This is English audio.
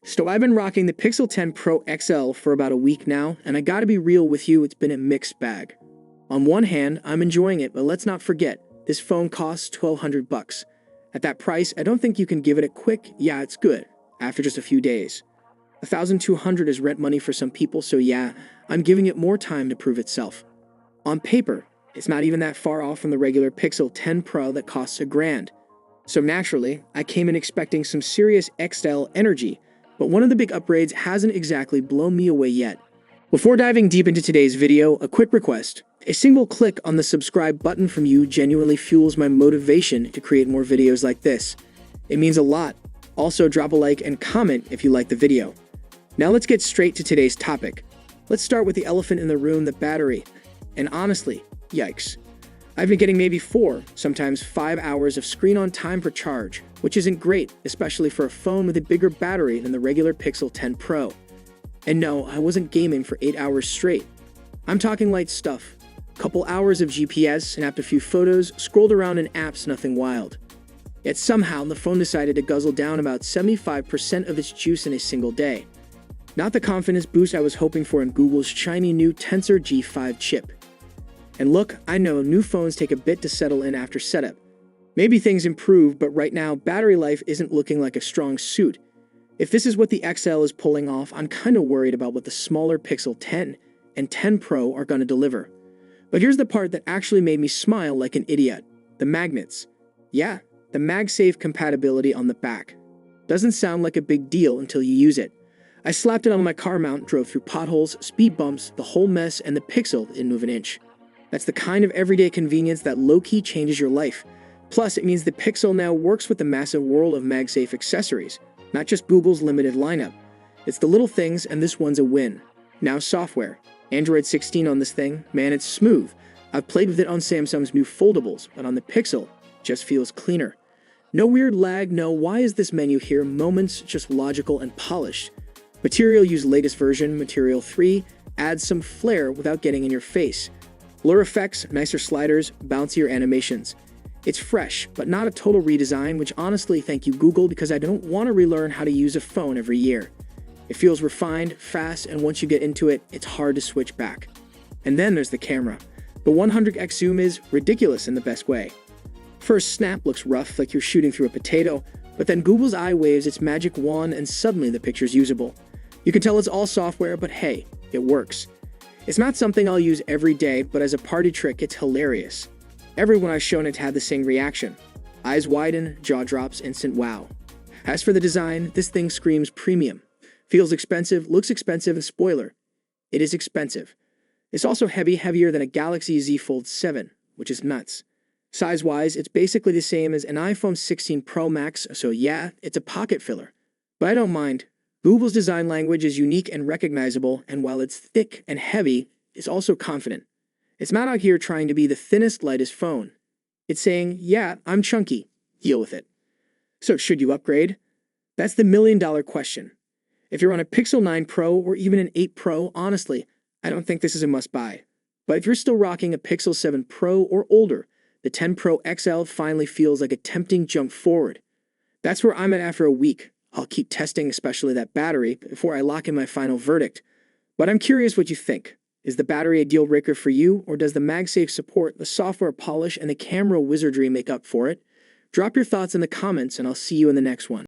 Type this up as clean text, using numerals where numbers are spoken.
So I've been rocking the Pixel 10 Pro XL for about a week now, and I gotta be real with you, it's been a mixed bag. On one hand, I'm enjoying it, but let's not forget, this phone costs $1,200. At that price, I don't think you can give it a quick, yeah, it's good, after just a few days. $1,200 is rent money for some people, so yeah, I'm giving it more time to prove itself. On paper, it's not even that far off from the regular Pixel 10 Pro that costs $1,000. So naturally, I came in expecting some serious XL energy, but one of the big upgrades hasn't exactly blown me away yet. Before diving deep into today's video, a quick request. A single click on the subscribe button from you genuinely fuels my motivation to create more videos like this. It means a lot. Also, drop a like and comment if you like the video. Now let's get straight to today's topic. Let's start with the elephant in the room, the battery. And honestly, yikes. I've been getting maybe 4, sometimes 5 hours of screen on time per charge, which isn't great, especially for a phone with a bigger battery than the regular Pixel 10 Pro. And no, I wasn't gaming for 8 hours straight. I'm talking light stuff. Couple hours of GPS, snapped a few photos, scrolled around in apps, nothing wild. Yet somehow the phone decided to guzzle down about 75% of its juice in a single day. Not the confidence boost I was hoping for in Google's shiny new Tensor G5 chip. And look, I know new phones take a bit to settle in after setup. Maybe things improve, but right now battery life isn't looking like a strong suit. If this is what the XL is pulling off, I'm kinda worried about what the smaller Pixel 10 and 10 Pro are gonna deliver. But here's the part that actually made me smile like an idiot. The magnets. Yeah, the MagSafe compatibility on the back. Doesn't sound like a big deal until you use it. I slapped it on my car mount, drove through potholes, speed bumps, the whole mess, and the Pixel didn't move an inch. That's the kind of everyday convenience that low-key changes your life. Plus, it means the Pixel now works with the massive world of MagSafe accessories, not just Google's limited lineup. It's the little things, and this one's a win. Now software. Android 16 on this thing, man, it's smooth. I've played with it on Samsung's new foldables, but on the Pixel, it just feels cleaner. No weird lag, no why is this menu here moments, just logical and polished. Material use latest version, Material 3, adds some flair without getting in your face. Blur effects, nicer sliders, bouncier animations. It's fresh, but not a total redesign, which honestly thank you Google because I don't want to relearn how to use a phone every year. It feels refined, fast, and once you get into it, it's hard to switch back. And then there's the camera. The 100x zoom is ridiculous in the best way. First snap looks rough, like you're shooting through a potato, but then Google's eye waves its magic wand and suddenly the picture's usable. You can tell it's all software, but hey, it works. It's not something I'll use every day, but as a party trick, it's hilarious. Everyone I've shown it had the same reaction. Eyes widen, jaw drops, instant wow. As for the design, this thing screams premium. Feels expensive, looks expensive, and spoiler, it is expensive. It's also heavier than a Galaxy Z Fold 7, which is nuts. Size-wise, it's basically the same as an iPhone 16 Pro Max, so yeah, it's a pocket filler. But I don't mind. Google's design language is unique and recognizable, and while it's thick and heavy, it's also confident. It's not out here trying to be the thinnest, lightest phone. It's saying, yeah, I'm chunky. Deal with it. So should you upgrade? That's the million-dollar question. If you're on a Pixel 9 Pro or even an 8 Pro, honestly, I don't think this is a must-buy. But if you're still rocking a Pixel 7 Pro or older, the 10 Pro XL finally feels like a tempting jump forward. That's where I'm at after a week. I'll keep testing, especially that battery, before I lock in my final verdict. But I'm curious what you think. Is the battery a deal breaker for you, or does the MagSafe support, the software polish, and the camera wizardry make up for it? Drop your thoughts in the comments, and I'll see you in the next one.